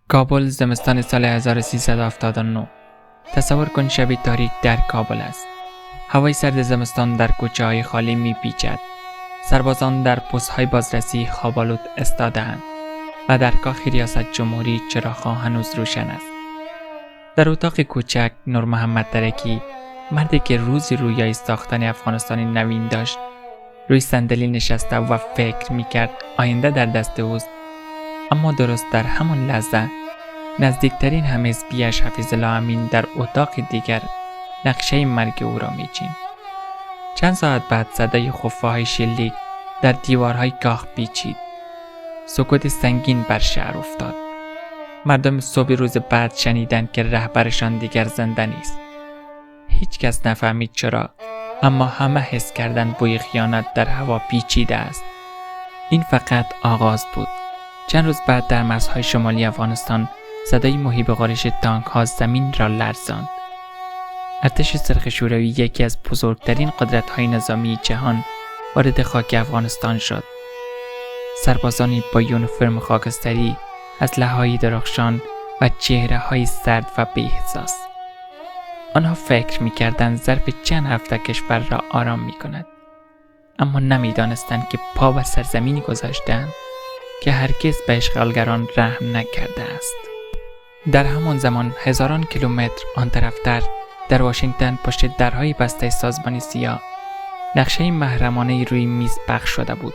کابل زمستان سال 1379. تصور کن شبی تاریک در کابل است. هوای سرد زمستان در کوچه های خالی می پیچد. سربازان در پست‌های بازرسی خواب‌آلود ایستاده‌اند و در کاخ ریاست جمهوری چراغ‌ها هنوز روشن است. در اتاق کوچک نور محمد ترکی، مردی که روزی رویای ساختن افغانستان نوین داشت، روی صندلی نشسته و فکر می‌کرد آینده در دست اوست. اما درست در همان لحظه نزدیکترین همحزبی‌اش حفیظ الله امین در اتاق دیگر نقشه مرگ او را میچید. چند ساعت بعد صدای خفاهای شلیک در دیوارهای کاخ پیچید. سکوت سنگین بر شهر افتاد. مردم صبح روز بعد شنیدند که رهبرشان دیگر زنده نیست. هیچ کس نفهمید چرا، اما همه حس کردند بوی خیانت در هوا پیچیده است. این فقط آغاز بود. چند روز بعد در مرزهای شمالی افغانستان صدای مهیب غارش تانک‌ها زمین را لرزاند. ارتش سرخ شوروی، یکی از بزرگترین قدرت‌های نظامی جهان، وارد خاک افغانستان شد. سربازانی با یونیفرم خاکستری، اسلحه‌های درخشان و چهره‌های سرد و بی‌احساس. آنها فکر می‌کردند ظرف چند هفته کشور را آرام می‌کند، اما نمی‌دانستند که پا بر سرزمینی گذاشتند که هرگز به اشغالگران رحم نکرده است. در همان زمان هزاران کیلومتر آن طرفتر در واشنگتن پشت درهای بسته سازمان سیا نقشه محرمانه روی میز پخش شده بود.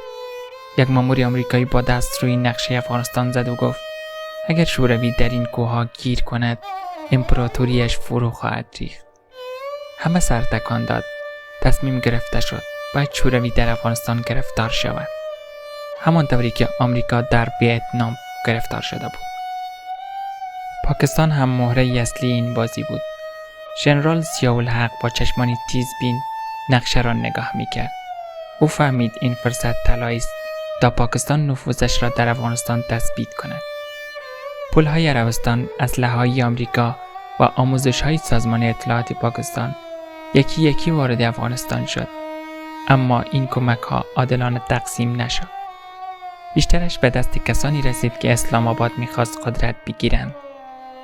یک مأمور آمریکایی با دست روی نقشه افغانستان زد و گفت اگر شوروی در این کوهها گیر کند امپراتوریش فرو خواهد ریخت. همه سر تکان داد. تصمیم گرفته شد باید شوروی در افغانستان گرفتار شود، همانطوری که آمریکا در ویتنام گرفتار شده بود. پاکستان هم مهره اصلی این بازی بود. ژنرال ضیاءالحق با چشمانی تیزبین نقشه را نگاه میکرد. او فهمید این فرصت طلایی است تا پاکستان نفوذش را در افغانستان تثبیت کند. پلهای عربستان، اسلحه‌های آمریکا و آموزش‌های سازمان اطلاعات پاکستان یکی یکی وارد افغانستان شد، اما این کمک‌ها عادلانه تقسیم نشد. بیشترش به دست کسانی رسید که اسلام آباد می‌خواست قدرت بگیرند،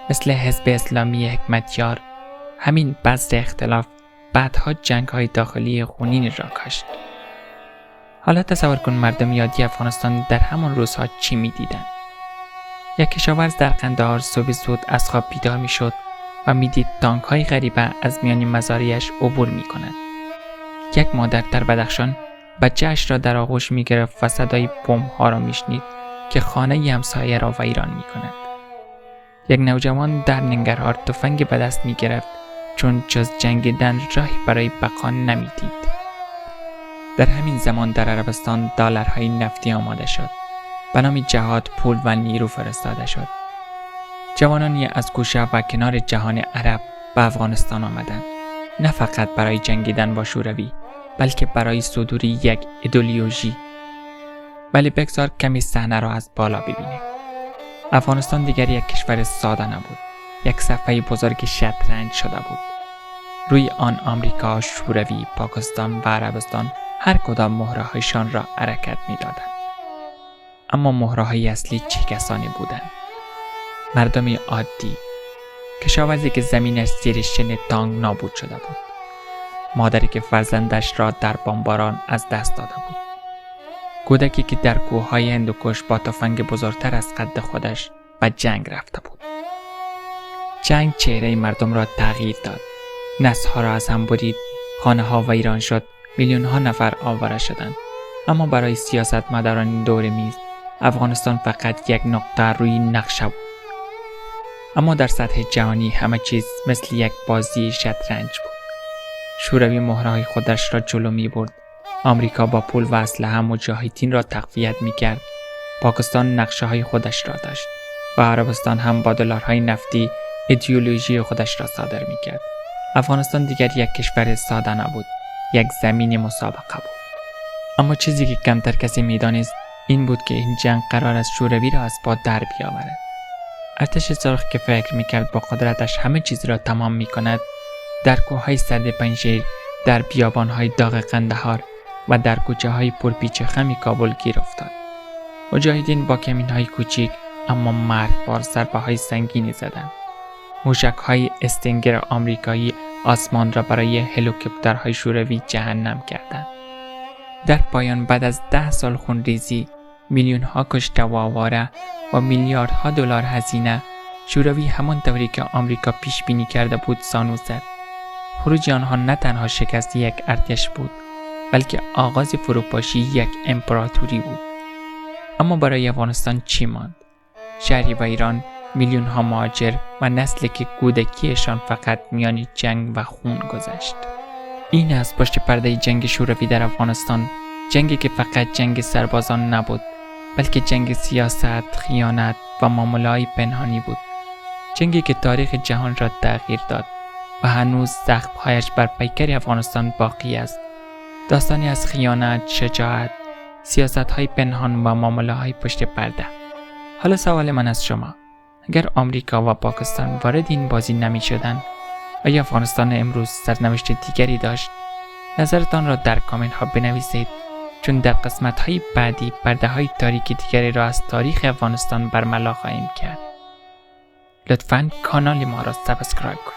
مثل حزب اسلامی حکمتیار. همین بذر اختلاف بعدها جنگ‌های داخلی خونین را کاشت. حالا تصور کن مردم عادی افغانستان در همان روزها چی می‌دیدند. یک کشاورز در قندهار صبح زود از خواب بیدار می‌شد و می‌دید تانک‌های غریبه از میان مزارعش عبور می‌کنند. یک مادر در بدخشان بچه‌اش را در آغوش می‌گرفت و صدای بمب‌ها را می‌شنید که خانه همسایه را ویران می‌کند. یک نوجوان در ننگرهار تفنگ به دست می‌گرفت چون جز جنگیدن راهی برای بقا نمی‌دید. در همین زمان در عربستان دلارهای نفتی آماده شد. به نام جهاد پول و نیرو فرستاده شد. جوانانی از گوشه و کنار جهان عرب به افغانستان آمدند، نه فقط برای جنگیدن با شوروی، بلکه برای صدور یک ایدئولوژی. ولی بگذار کمی صحنه را از بالا ببینیم. افغانستان دیگر یک کشور ساده نبود، یک صفحه بزرگ شطرنج شده بود. روی آن آمریکا، شوروی، پاکستان و عربستان هر کدام مهره‌هایشان را حرکت می‌دادند. اما مهره‌های اصلی چه کسانی بودند؟ مردم عادی، کشاورزی که زمینش زیر شن تانک نابود شده بود، مادری که فرزندش را در بمباران از دست داده بود، کودکی که در کوههای هندوکش با تفنگ بزرگتر از قد خودش به جنگ رفته بود. جنگ چهره مردم را تغییر داد. نسل‌ها را از هم برید، خانه‌ها ویران شد، میلیون‌ها نفر آواره شدند. اما برای سیاستمداران دور میز افغانستان فقط یک نقطه روی نقشه بود. اما در سطح جهانی همه چیز مثل یک بازی شطرنج بود. شوروی مهره‌های خودش را جلو می‌برد. آمریکا با پول و اسلحه مجاهدین را تقویت می‌کرد. پاکستان نقشه‌های خودش را داشت و عربستان هم با دلارهای نفتی ایدئولوژی خودش را صادر می‌کرد. افغانستان دیگر یک کشور ساده نبود، یک زمین مسابقه بود. اما چیزی که کمتر کسی می‌دانست این بود که این جنگ قرار است شوروی را از پا در بیاورد. ارتش سرخ که فکر می‌کرد با قدرتش همه چیز را تمام می‌کند، در کوههای سرد پنجشیر، در بیابان‌های داغ قندهار و در کوچه‌های پرپیچ خم کابل گیر افتاد. مجاهدین با کمین‌های کوچک اما مرگبار ضربه‌های سنگینی زدند. موشک‌های استینگر آمریکایی آسمان را برای هلیکوپترهای شوروی جهنم کردند. در پایان بعد از 10 سال خونریزی، میلیون‌ها کشته و آواره و میلیاردها دلار هزینه، شوروی همان طوری که آمریکا پیش بینی کرده بود زانو زد. خروج آنها نه تنها شکست یک ارتش بود، بلکه آغاز فروپاشی یک امپراتوری بود. اما برای افغانستان چی ماند؟ شهری و ایران، میلیون‌ها مهاجر و نسلی که کودکیشان فقط میان جنگ و خون گذشت. این است پشت پرده جنگ شوروی در افغانستان، جنگی که فقط جنگ سربازان نبود، بلکه جنگ سیاست، خیانت و معامله‌های پنهانی بود. جنگی که تاریخ جهان را تغییر داد و هنوز زخم‌هایش بر پیکر افغانستان باقی است. داستانی از خیانت، شجاعت، سیاست‌های پنهان و معامله‌های پشت پرده. حالا سوال من از شما: اگر آمریکا و پاکستان وارد این بازی نمی‌شدند، آیا افغانستان امروز سرنوشت دیگری داشت؟ نظرتان را در کامنت ها بنویسید، چون در قسمت‌های بعدی پرده‌های تاریکی دیگری را از تاریخ افغانستان برملا خواهیم کرد. لطفاً کانال ما را سابسکرایب کنید.